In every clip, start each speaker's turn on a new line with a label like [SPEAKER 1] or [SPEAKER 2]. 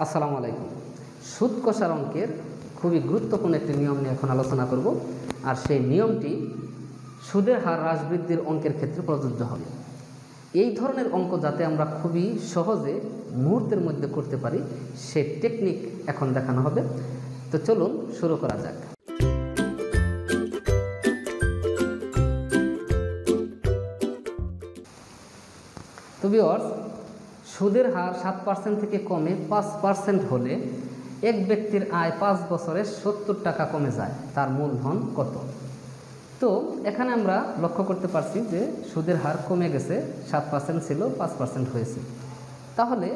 [SPEAKER 1] আসসালামু আলাইকুম। সুদ কষার অঙ্কের খুবই গুরুত্বপূর্ণ একটি নিয়ম নিয়ে এখন আলোচনা করব। আর সেই নিয়মটি সুদের হার হ্রাস বৃদ্ধির অঙ্কের ক্ষেত্রে প্রযোজ্য হবে। এই ধরনের অঙ্ক যাতে আমরা খুবই সহজে মুহূর্তের মধ্যে করতে পারি, সেই টেকনিক এখন দেখানো হবে। তো চলুন শুরু করা যাক। তো ভিউয়ার্স, সুদের হার 7% থেকে কমে 5% হলে এক ব্যক্তির আয় 5 বছরে 70 টাকা কমে যায়। তার মূলধন কত? তো এখানে আমরা লক্ষ্য করতে পারছি যে সুদের হার কমে গেছে, 7% ছিল 5% হয়েছে। তাহলে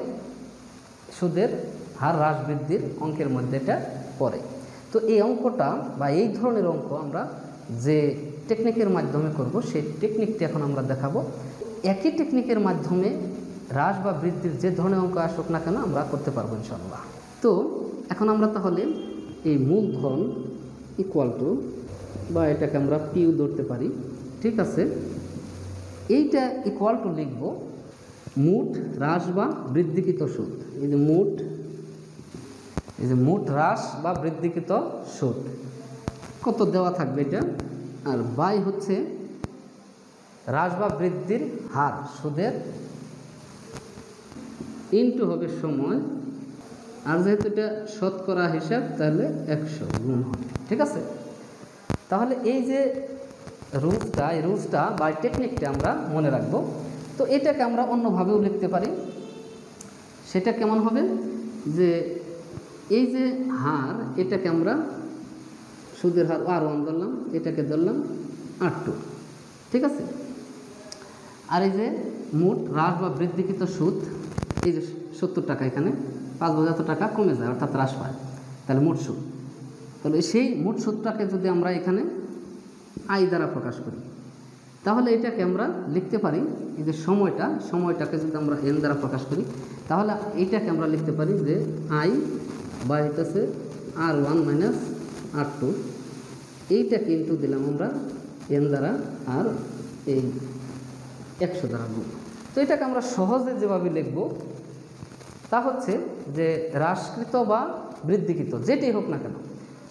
[SPEAKER 1] সুদের হার হ্রাস বৃদ্ধির অঙ্কের মধ্যে এটা পড়ে। তো এই অঙ্কটা বা এই ধরনের অঙ্ক আমরা যে টেকনিকের মাধ্যমে করব, সেই টেকনিকটি এখন আমরা দেখাবো। একই টেকনিকের মাধ্যমে হ্রাস বা বৃদ্ধির যে ধরনের অঙ্ক আসুক না কেন আমরা করতে পারবো ইনশাআল্লাহ। তো এখন আমরা তাহলে এই মূলধন ইকুয়াল টু, বা এটাকে আমরা পিউ ধরতে পারি, ঠিক আছে। এইটা ইকুয়াল টু লিখব মোট হ্রাস বা বৃদ্ধিকৃত সুদ। এই যে মোট হ্রাস বা বৃদ্ধিকৃত সুদ কত দেওয়া থাকবে এটা, আর বাই হচ্ছে হ্রাস বা বৃদ্ধির হার সুদের, ইনটু হবে সময়, আর যেহেতু এটা শতকরা হিসাব তাহলে 100 গুণ হবে, ঠিক আছে। তাহলে এই যে রুলসটা বা টেকনিকটা আমরা মনে রাখব। তো এটাকে আমরা অন্যভাবেও লিখতে পারি। সেটা কেমন হবে যে এই যে হার, এটাকে আমরা সুদের হার R1 ধরলাম, এটাকে ধরলাম R2, ঠিক আছে। আর এই যে মোট হ্রাস বা বৃদ্ধিকৃত সুদ, এই যে 70 টাকা, এখানে 5 বছর এত টাকা কমে যায়, অর্থাৎ হ্রাস পায়, তাহলে মোট সুদ। তাহলে সেই মোট সুদটাকে যদি আমরা এখানে আই দ্বারা প্রকাশ করি, তাহলে এটাকে আমরা লিখতে পারি, এই যে সময়টাকে যদি আমরা এন দ্বারা প্রকাশ করি, তাহলে এইটাকে আমরা লিখতে পারি যে আই বা হইতেছে R1 মাইনাস R2, এইটাকে ইনটু দিলাম আমরা এন দ্বারা, আর এই 100 দ্বারা গুণ। তো এটাকে আমরা সহজে যেভাবে লিখব তা হচ্ছে যে হ্রাসকৃত বা বৃদ্ধিকৃত যেটাই হোক না কেন,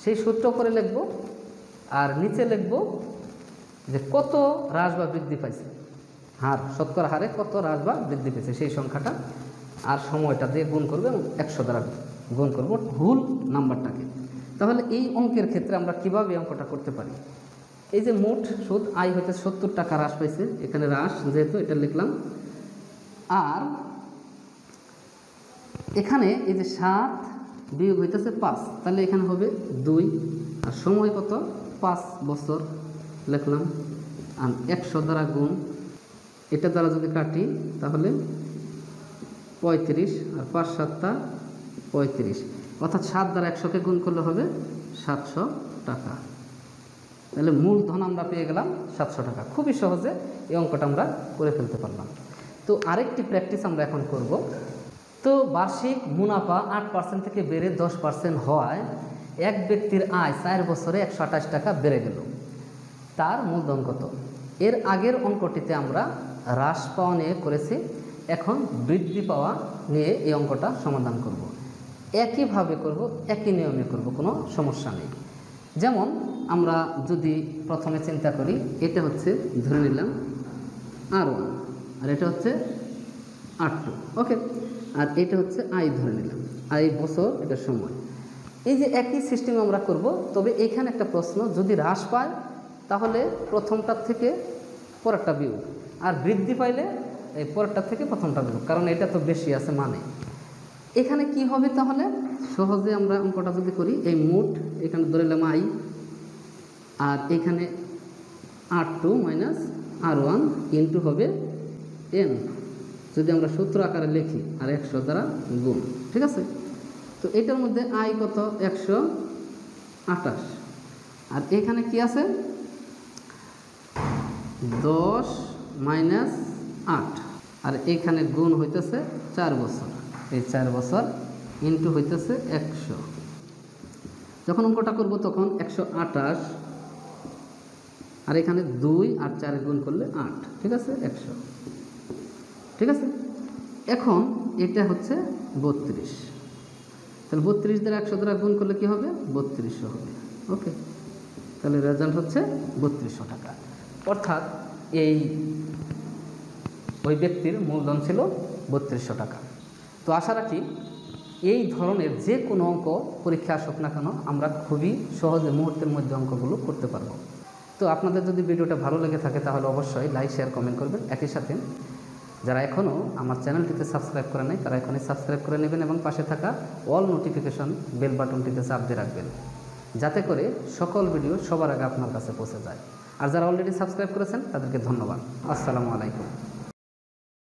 [SPEAKER 1] সেই সূত্র করে লিখব, আর নিচে লিখব যে কত হ্রাস বা বৃদ্ধি পাইছে, হার শতকরা হারে কত হ্রাস বা বৃদ্ধি পেয়েছে সেই সংখ্যাটা, আর সময়টা দিয়ে গুণ করবো এবং 100 দ্বারা গুণ করব ভুল নাম্বারটাকে। তাহলে এই অঙ্কের ক্ষেত্রে আমরা কিভাবে অঙ্কটা করতে পারি? এই যে মোট সুদ আয় হইতে 70 টাকা হ্রাস পাইছে, এখানে হ্রাস যেহেতু এটা লিখলাম, আর এখানে এই যে 7 বিয়োগ হইতেছে 5, তাহলে এখানে হবে 2, আর সময় কত 5 বছর লিখলাম, আর 100 দ্বারা গুণ, এটা দ্বারা যদি কাটি তাহলে 35, আর 5 7 35, অর্থাৎ 7 দ্বারা 100কে গুণ করলে হবে 700 টাকা। তাহলে মূলধন আমরা পেয়ে গেলাম 700 টাকা। খুবই সহজে এই অঙ্কটা আমরা করে ফেলতে পারলাম। তো আরেকটি প্র্যাকটিস আমরা এখন করব। তো বার্ষিক মুনাফা 8% থেকে বেড়ে 10% হওয়ায় এক ব্যক্তির আয় 4 বছরে 128 টাকা বেড়ে গেল। তার মূলধন কত? এর আগের অঙ্কটিতে আমরা হ্রাস পাওয়া নিয়ে করেছি, এখন বৃদ্ধি পাওয়া নিয়ে এই অঙ্কটা সমাধান করব। একইভাবে করব, একই নিয়মে করব, কোনো সমস্যা নেই। যেমন আমরা যদি প্রথমে চিন্তা করি, এটা হচ্ছে ধরে নিলাম R1, আর এটা হচ্ছে R2, ওকে, আর এটা হচ্ছে আই ধরে নিলাম, আর এই বছর, এটা সময়। এই যে একই সিস্টেম আমরা করব, তবে এখানে একটা প্রশ্ন, যদি হ্রাস পায় তাহলে প্রথমটার থেকে পরেরটা বিয়োগ, আর বৃদ্ধি পাইলে এই পরেরটার থেকে প্রথমটা বিয়োগ, কারণ এটা তো বেশি আছে মানে। এখানে কি হবে তাহলে সহজে আমরা অঙ্কটা যদি করি, এই মোট এখানে ধরে নিলাম আই, আর এখানে R2 মাইনাস R1 ইন্টু হবে এন, যদি আমরা সূত্র আকারে লিখি, আর 100 দ্বারা গুণ, ঠিক আছে। তো এটার মধ্যে আই কত 128, আর এখানে কি আছে 10 মাইনাস 8, আর এখানে গুণ হইতেছে 4 বছর, এই 4 বছর ইন্টু হইতেছে 100। যখন অঙ্কটা করব তখন 128, আর এখানে 2 আর 4 গুণ করলে 8, ঠিক আছে, 100, ঠিক আছে। এখন এটা হচ্ছে 32, তাহলে 32 দ্বারা 100 দ্বারা গুণ করলে কি হবে? 3200 হবে। ওকে, তাহলে রেজাল্ট হচ্ছে 3200 টাকা। অর্থাৎ ওই ব্যক্তির মূলধন ছিল 3200 টাকা। তো আশা রাখি এই ধরনের যে কোনো অঙ্ক পরীক্ষা আসুক না কেন আমরা খুবই সহজে মুহূর্তের মধ্যে অঙ্কগুলো করতে পারবো। তো আপনাদের যদি ভিডিওটা ভালো লেগে থাকে তাহলে অবশ্যই লাইক, শেয়ার, কমেন্ট করবেন। একই সাথে যারা এখনও আমার চ্যানেলটিতে সাবস্ক্রাইব করে নাই তারা এখনই সাবস্ক্রাইব করে নেবেন এবং পাশে থাকা অল নোটিফিকেশন বেল বাটনটিতে চাপ দিয়ে রাখবেন, যাতে করে সকল ভিডিও সবার আগে আপনার কাছে পৌঁছে যায়। আর যারা অলরেডি সাবস্ক্রাইব করেছেন তাদেরকে ধন্যবাদ। আসসালামু আলাইকুম।